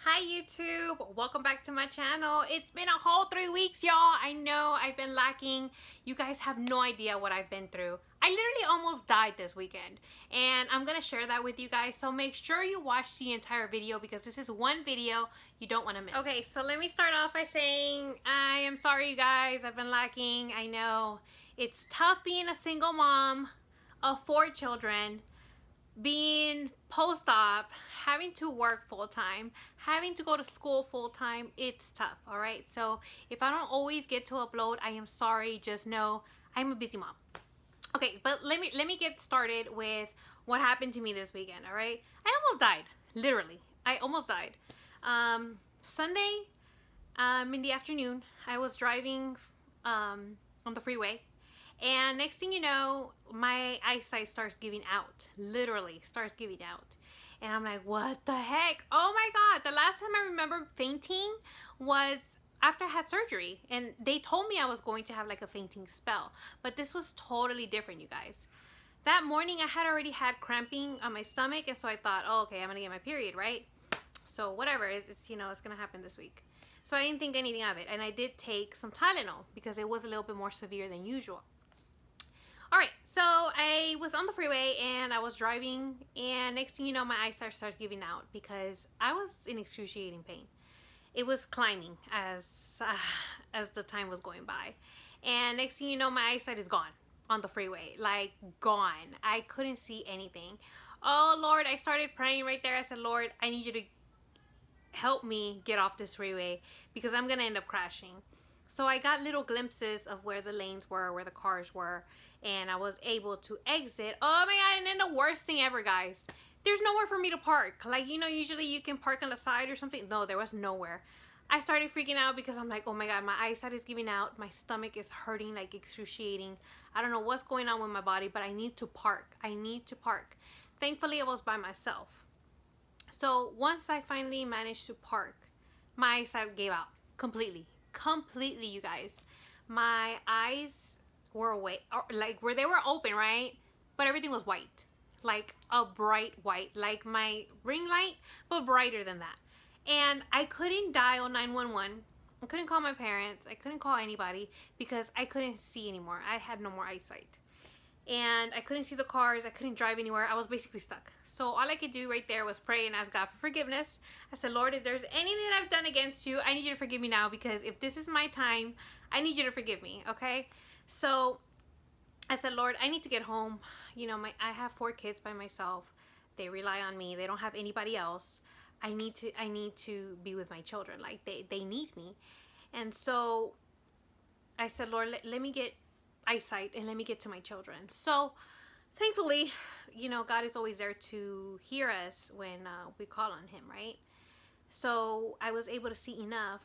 Hi YouTube, welcome back to my channel. It's been a whole 3 weeks, y'all. I know I've been lacking. You guys have no idea what I've been through. I literally almost died this weekend, and I'm gonna share that with you guys, so make sure you watch the entire video because this is one video you don't want to miss. Okay, so let me start off by saying I am sorry, you guys. I've been lacking. I know it's tough being a single mom of 4 children, being post-op, having to work full-time, having to go to school full-time. It's tough. All right, so if I don't always get to upload, I am sorry. Just know I'm a busy mom. Okay, but let me get started with what happened to me this weekend. All right, I almost died. Literally, I almost died. Sunday, in the afternoon, I was driving on the freeway, and next thing you know, my eyesight starts giving out. Literally starts giving out. And I'm like, what the heck? Oh my God. The last time I remember fainting was after I had surgery. And they told me I was going to have like a fainting spell. But this was totally different, you guys. That morning I had already had cramping on my stomach. And so I thought, oh, okay, I'm going to get my period, right? So whatever, it's going to happen this week. So I didn't think anything of it. And I did take some Tylenol because it was a little bit more severe than usual. All right, so I was on the freeway and I was driving, and next thing you know, my eyesight starts giving out because I was in excruciating pain. It was climbing as the time was going by, and next thing you know, my eyesight is gone on the freeway, like gone. I couldn't see anything. Oh Lord, I started praying right there. I said, Lord, I need you to help me get off this freeway because I'm gonna end up crashing. So I got little glimpses of where the lanes were, where the cars were, and I was able to exit. Oh my God, and then the worst thing ever, guys. There's nowhere for me to park. Like, you know, usually you can park on the side or something. No, there was nowhere. I started freaking out because I'm like, oh my God, my eyesight is giving out. My stomach is hurting, like excruciating. I don't know what's going on with my body, but I need to park. I need to park. Thankfully, I was by myself. So once I finally managed to park, my eyesight gave out completely. Completely, you guys. My eyes were away, like where they were open, right? But everything was white, like a bright white, like my ring light, but brighter than that. And I couldn't dial 911. I couldn't call my parents. I couldn't call anybody because I couldn't see anymore. I had no more eyesight. And I couldn't see the cars. I couldn't drive anywhere. I was basically stuck. So all I could do right there was pray and ask God for forgiveness. I said, Lord, if there's anything that I've done against you, I need you to forgive me now, because if this is my time, I need you to forgive me, okay? So I said, Lord, I need to get home. You know, I have 4 kids by myself. They rely on me. They don't have anybody else. I need to be with my children. Like, they need me. And so I said, Lord, let me get eyesight and let me get to my children. So thankfully, you know, God is always there to hear us when we call on him, right? So I was able to see enough.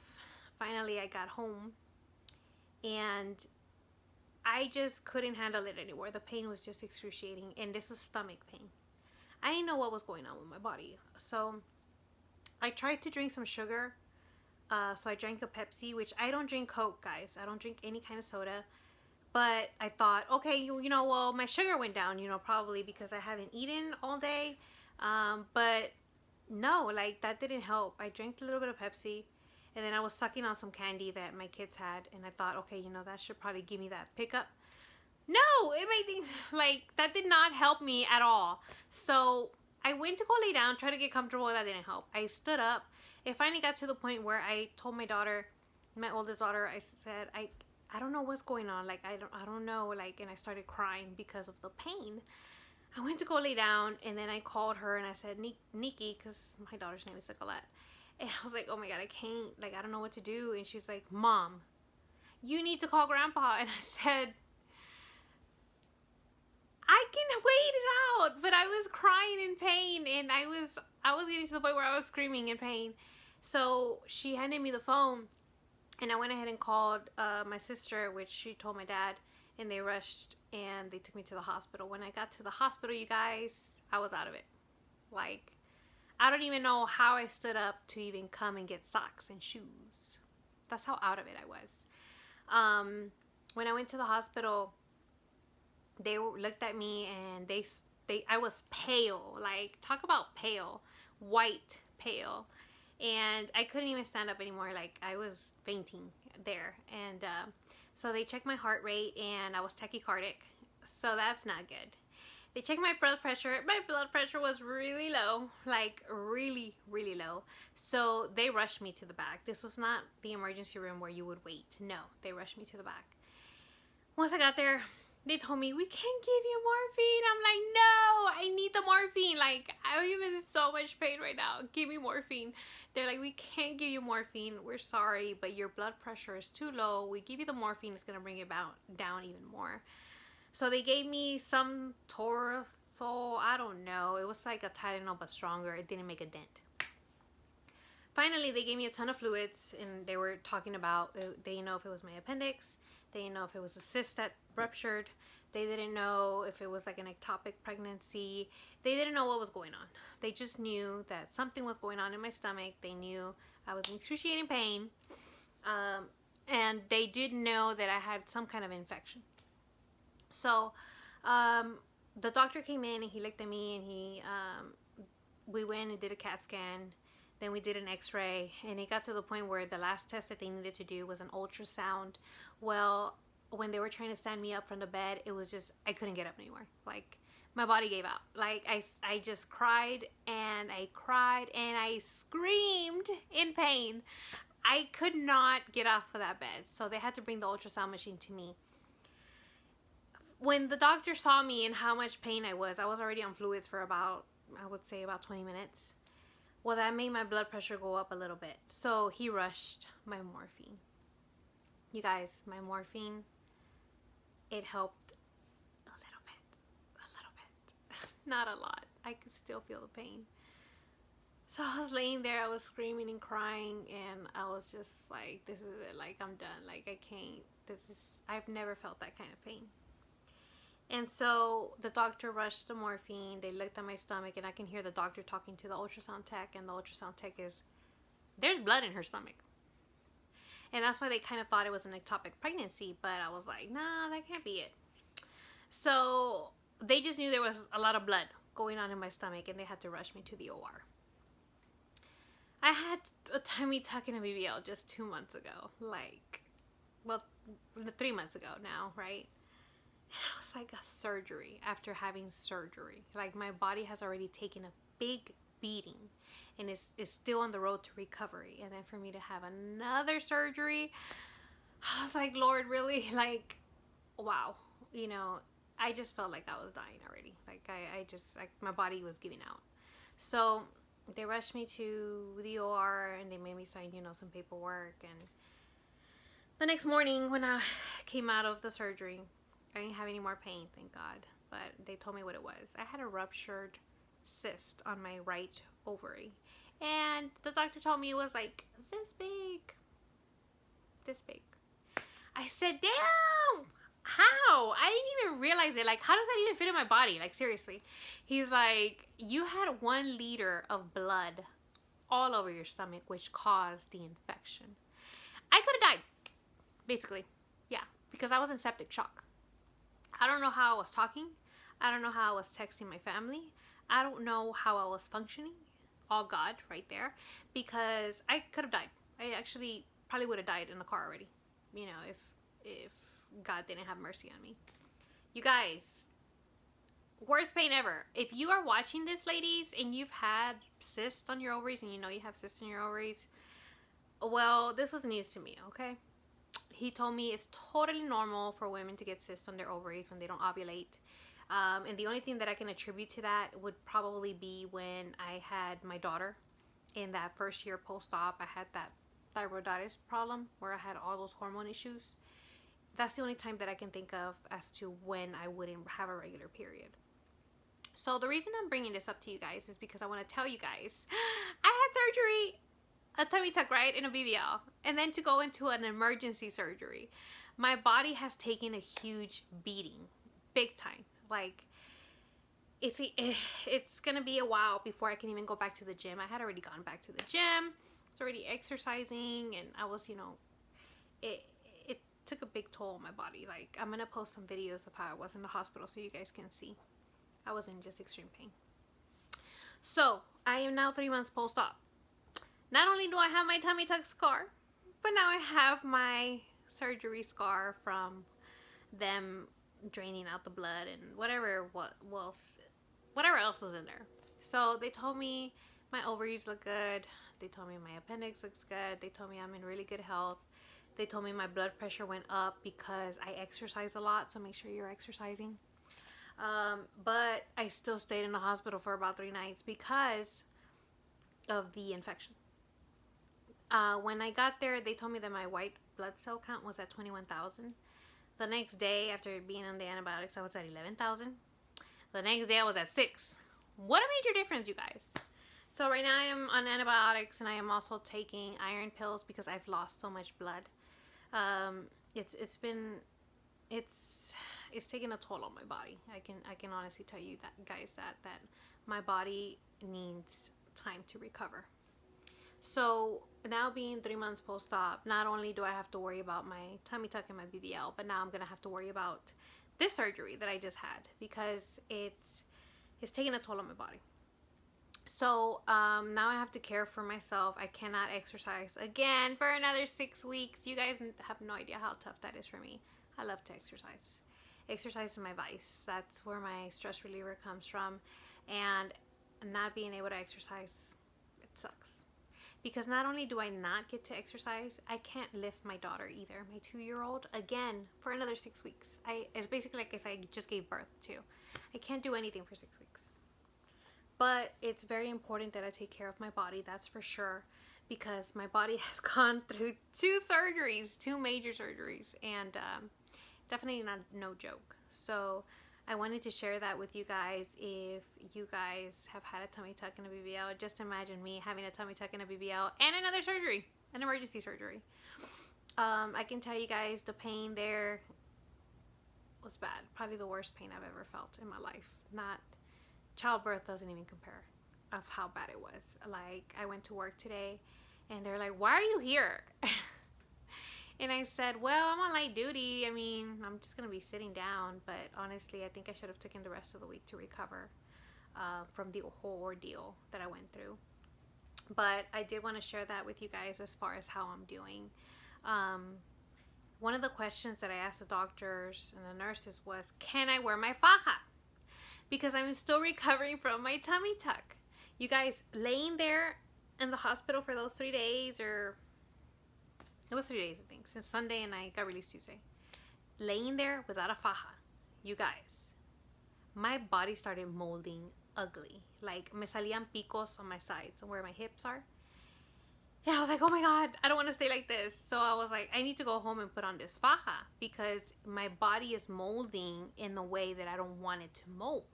Finally, I got home, and I just couldn't handle it anymore. The pain was just excruciating, and this was stomach pain. I didn't know what was going on with my body. So I tried to drink some sugar. So I drank a Pepsi, which I don't drink Coke, guys. I don't drink any kind of soda. But I thought, okay, you know, well, my sugar went down, you know, probably because I haven't eaten all day. But no, like, that didn't help. I drank a little bit of Pepsi, and then I was sucking on some candy that my kids had, and I thought, okay, you know, that should probably give me that pickup. No, it made things, like, that did not help me at all. So I went to go lay down, try to get comfortable. That didn't help. I stood up. It finally got to the point where I told my daughter, my oldest daughter, I said, I don't know what's going on. Like, I don't know. Like, and I started crying because of the pain. I went to go lay down, and then I called her and I said, Nikki, because my daughter's name is Nicolette. And I was like, oh my God, I can't, like, I don't know what to do. And she's like, Mom, you need to call Grandpa. And I said, I can wait it out. But I was crying in pain, and I was getting to the point where I was screaming in pain. So she handed me the phone, and I went ahead and called my sister, which she told my dad, and they rushed and they took me to the hospital. When I got to the hospital, you guys, I was out of it. Like, I don't even know how I stood up to even come and get socks and shoes. That's how out of it I was. When I went to the hospital, they looked at me, and I was pale. Like, talk about pale. White pale. and I couldn't even stand up anymore. Like, I was fainting there. And so they checked my heart rate, and I was tachycardic. So that's not good. They checked my blood pressure. My blood pressure was really low, like really, really low. So they rushed me to the back. This was not the emergency room where you would wait. No, they rushed me to the back. Once I got there, they told me, we can't give you morphine. I'm like, no, I need the morphine. Like, I'm in so much pain right now. Give me morphine. They're like, we can't give you morphine. We're sorry, but your blood pressure is too low. We give you the morphine. It's going to bring it down even more. So they gave me some Torosol. I don't know. It was like a Tylenol, but stronger. It didn't make a dent. Finally, they gave me a ton of fluids, and they were talking about, they didn't know if it was my appendix. They didn't know if it was a cyst that ruptured. They didn't know if it was like an ectopic pregnancy. They didn't know what was going on. They just knew that something was going on in my stomach. They knew I was in excruciating pain. And they did know that I had some kind of infection. So the doctor came in, and he looked at me, and we went and did a CAT scan. Then we did an x-ray, and it got to the point where the last test that they needed to do was an ultrasound. Well, when they were trying to stand me up from the bed, it was just, I couldn't get up anymore. Like, my body gave out. Like, I just cried, and I cried, and I screamed in pain. I could not get off of that bed, so they had to bring the ultrasound machine to me. When the doctor saw me and how much pain I was already on fluids for about, I would say about 20 minutes. Well, that made my blood pressure go up a little bit. So he rushed my morphine. You guys, my morphine, it helped a little bit. Not a lot. I could still feel the pain. So I was laying there, I was screaming and crying, and I was just like, this is it. Like, I'm done. Like, I can't. I've never felt that kind of pain. And so the doctor rushed the morphine. They looked at my stomach, and I can hear the doctor talking to the ultrasound tech, and the ultrasound tech is, there's blood in her stomach. And that's why they kind of thought it was an ectopic pregnancy, but I was like, nah, that can't be it. So they just knew there was a lot of blood going on in my stomach, and they had to rush me to the OR. I had a tummy tuck and a BBL just 2 months ago. Like, well, 3 months ago now, right? And it was like a surgery after having surgery. Like, my body has already taken a big beating, and is still on the road to recovery. And then for me to have another surgery, I was like, Lord, really? Like, wow. You know, I just felt like I was dying already. Like, I just, like, my body was giving out. So they rushed me to the OR, and they made me sign, you know, some paperwork. And the next morning when I came out of the surgery, I didn't have any more pain, thank God. But they told me what it was. I had a ruptured cyst on my right ovary. And the doctor told me it was like this big. This big. I said, damn! How? I didn't even realize it. Like, how does that even fit in my body? Like, seriously. He's like, you had 1 liter of blood all over your stomach, which caused the infection. I could have died, basically. Yeah, because I was in septic shock. I don't know how I was talking. I don't know how I was texting my family. I don't know how I was functioning. All God right there. Because I could have died. I actually probably would have died in the car already. You know, if God didn't have mercy on me. You guys, worst pain ever. If you are watching this, ladies, and you've had cysts on your ovaries, and you know you have cysts in your ovaries, well, this was news to me, okay? He told me it's totally normal for women to get cysts on their ovaries when they don't ovulate. And the only thing that I can attribute to that would probably be when I had my daughter. In that first year post-op, I had that thyroiditis problem where I had all those hormone issues. That's the only time that I can think of as to when I wouldn't have a regular period. So the reason I'm bringing this up to you guys is because I want to tell you guys, I had surgery, a tummy tuck, right, and a BBL, and then to go into an emergency surgery. My body has taken a huge beating, big time. Like, it's gonna be a while before I can even go back to the gym. I had already gone back to the gym. I was already exercising, and I was, you know, it took a big toll on my body. Like, I'm gonna post some videos of how I was in the hospital so you guys can see. I was in just extreme pain. So I am now 3 months post-op. Not only do I have my tummy tuck scar, but now I have my surgery scar from them draining out the blood and whatever else was in there. So they told me my ovaries look good. They told me my appendix looks good. They told me I'm in really good health. They told me my blood pressure went up because I exercise a lot, so make sure you're exercising. But I still stayed in the hospital for about 3 nights because of the infection. When I got there, they told me that my white blood cell count was at 21,000. The next day, after being on the antibiotics, I was at 11,000. The next day, I was at 6. What a major difference, you guys. So right now, I am on antibiotics, and I am also taking iron pills because I've lost so much blood. It's taken a toll on my body. I can honestly tell you that, guys, that my body needs time to recover. So now being 3 months post-op, not only do I have to worry about my tummy tuck and my BBL, but now I'm gonna have to worry about this surgery that I just had because it's taking a toll on my body. So now I have to care for myself. I cannot exercise again for another 6 weeks. You guys have no idea how tough that is for me. I love to exercise. Exercise is my vice. That's where my stress reliever comes from. And not being able to exercise, it sucks. Because not only do I not get to exercise, I can't lift my daughter either, my 2-year-old, again for another 6 weeks. It's basically like if I just gave birth to. I can't do anything for 6 weeks. But it's very important that I take care of my body, that's for sure, because my body has gone through 2 surgeries, 2 major surgeries, and definitely not no joke. So I wanted to share that with you guys. If you guys have had a tummy tuck and a BBL, just imagine me having a tummy tuck and a BBL and another surgery, an emergency surgery. I can tell you guys the pain there was bad. Probably the worst pain I've ever felt in my life. Not childbirth doesn't even compare of how bad it was. Like, I went to work today and they're like, "Why are you here?" And I said, "Well, I'm on light duty. I mean, I'm just going to be sitting down." But honestly, I think I should have taken the rest of the week to recover from the whole ordeal that I went through. But I did want to share that with you guys as far as how I'm doing. One of the questions that I asked the doctors and the nurses was, can I wear my faja? Because I'm still recovering from my tummy tuck. You guys, laying there in the hospital for those 3 days, or it was 3 days, I think, since Sunday, and I got released Tuesday. Laying there without a faja, you guys, my body started molding ugly. Like, me salían picos on my sides, where my hips are. And I was like, oh my God, I don't want to stay like this. So I was like, I need to go home and put on this faja because my body is molding in the way that I don't want it to mold.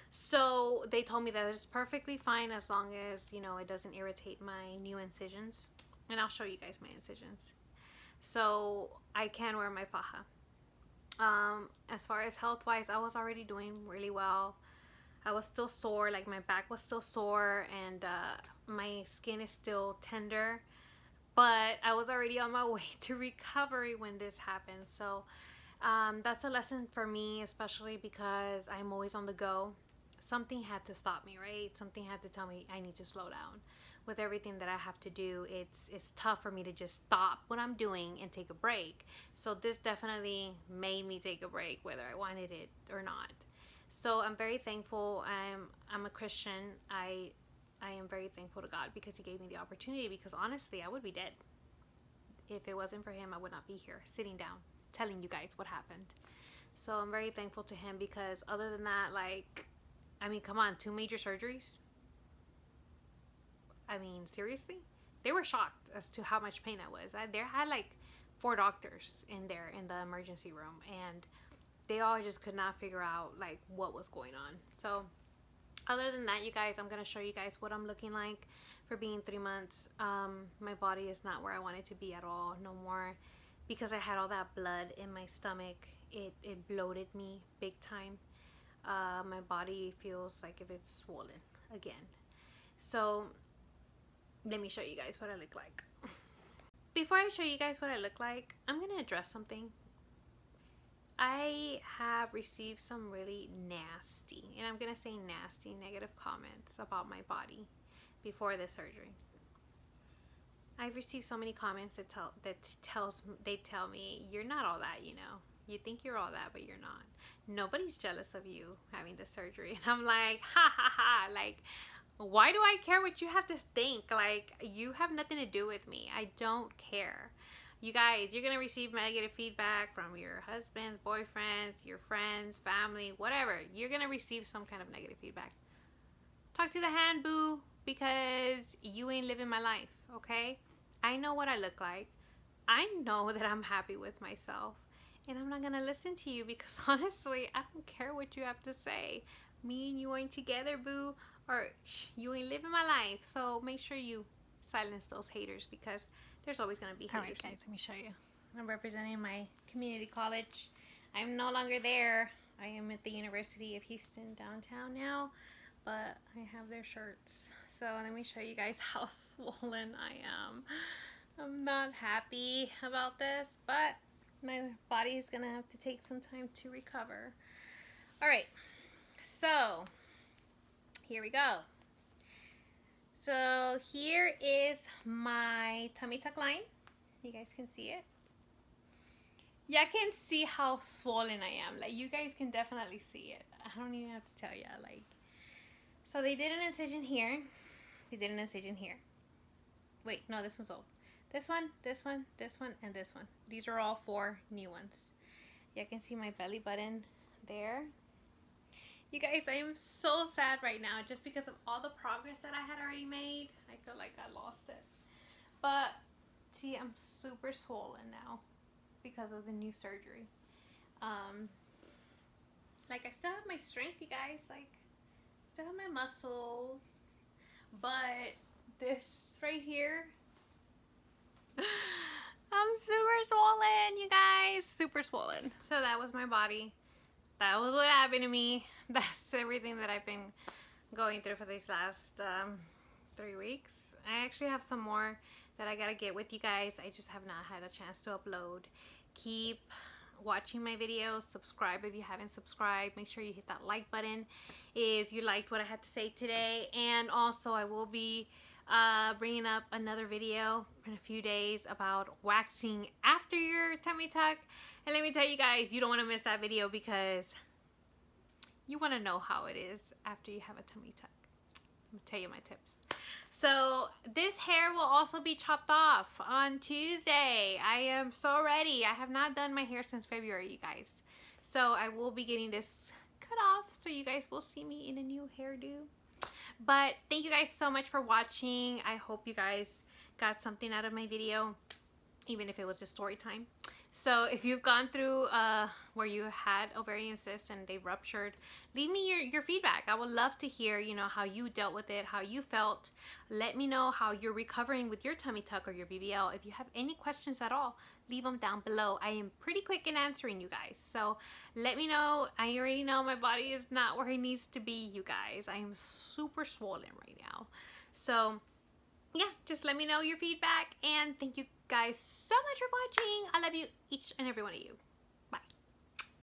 So they told me that it's perfectly fine as long as, you know, it doesn't irritate my new incisions. And I'll show you guys my incisions. So I can wear my faja. As far as health-wise, I was already doing really well. I was still sore, like my back was still sore, and my skin is still tender. But I was already on my way to recovery when this happened. So that's a lesson for me, especially because I'm always on the go. Something had to stop me, right? Something had to tell me I need to slow down. With everything that I have to do, it's tough for me to just stop what I'm doing and take a break. So this definitely made me take a break, whether I wanted it or not. So I'm very thankful. I'm a Christian. I am very thankful to God because He gave me the opportunity, because honestly, I would be dead. If it wasn't for Him, I would not be here sitting down telling you guys what happened. So I'm very thankful to Him, because other than that, like, I mean, come on, 2 major surgeries. I mean, seriously? They were shocked as to how much pain I was. There had like 4 doctors in there in the emergency room, and they all just could not figure out like what was going on. So other than that, you guys, I'm gonna show you guys what I'm looking like for being 3 months. My body is not where I want it to be at all, no more, because I had all that blood in my stomach. It bloated me big time. My body feels like if it's swollen again. So let me show you guys what I look like. Before I show you guys what I look like, I'm gonna address something. I have received some really nasty, and I'm gonna say nasty, negative comments about my body before this surgery. I've received so many comments that tell me you're not all that, you know. You think you're all that, but you're not. Nobody's jealous of you having the surgery. And I'm like, ha ha ha. Like, why do I care what you have to think? Like, you have nothing to do with me. I don't care. You guys, you're going to receive negative feedback from your husbands, boyfriends, your friends, family, whatever. You're going to receive some kind of negative feedback. Talk to the hand, boo, because you ain't living my life, okay? I know what I look like. I know that I'm happy with myself. And I'm not going to listen to you because honestly, I don't care what you have to say. Me and you ain't together, boo, or you ain't living my life. So make sure you silence those haters because there's always going to be haters. All right, guys, let me show you. I'm representing my community college. I'm no longer there. I am at the University of Houston downtown now, but I have their shirts. So let me show you guys how swollen I am. I'm not happy about this, but my body is gonna have to take some time to recover. All right, so here we go. So here is my tummy tuck line. You guys can see it. Yeah, I can see how swollen I am. Like, you guys can definitely see it. I don't even have to tell you. Like, so they did an incision here. They did an incision here. Wait, no, this one's old. This one, this one, this one, and this one. These are all 4 new ones. You can see my belly button there. You guys, I am so sad right now just because of all the progress that I had already made. I feel like I lost it. But, see, I'm super swollen now because of the new surgery. Like, I still have my strength, you guys. Like, I still have my muscles. But this right here, I'm super swollen, you guys. Super swollen. So that was my body. That was what happened to me. That's everything that I've been going through for these last 3 weeks. I actually have some more that I gotta get with you guys. I just have not had a chance to upload. Keep watching my videos. Subscribe if you haven't subscribed. Make sure you hit that like button if you liked what I had to say today. And also, I will be bringing up another video in a few days about waxing after your tummy tuck. And let me tell you guys, you don't want to miss that video because you want to know how it is after you have a tummy tuck. I'm gonna tell you my tips. So this hair will also be chopped off on Tuesday. I am so ready. I have not done my hair since February, you guys. So I will be getting this cut off so you guys will see me in a new hairdo. But thank you guys so much for watching. I hope you guys got something out of my video, even if it was just story time. So if you've gone through where you had ovarian cysts and they ruptured, leave me your feedback. I would love to hear, you know, how you dealt with it, how you felt. Let me know how you're recovering with your tummy tuck or your BBL. If you have any questions at all, leave them down below. I am pretty quick in answering you guys. So let me know. I already know my body is not where it needs to be, you guys. I am super swollen right now. So yeah, just let me know your feedback, and thank you guys so much for watching. I love you, each and every one of you.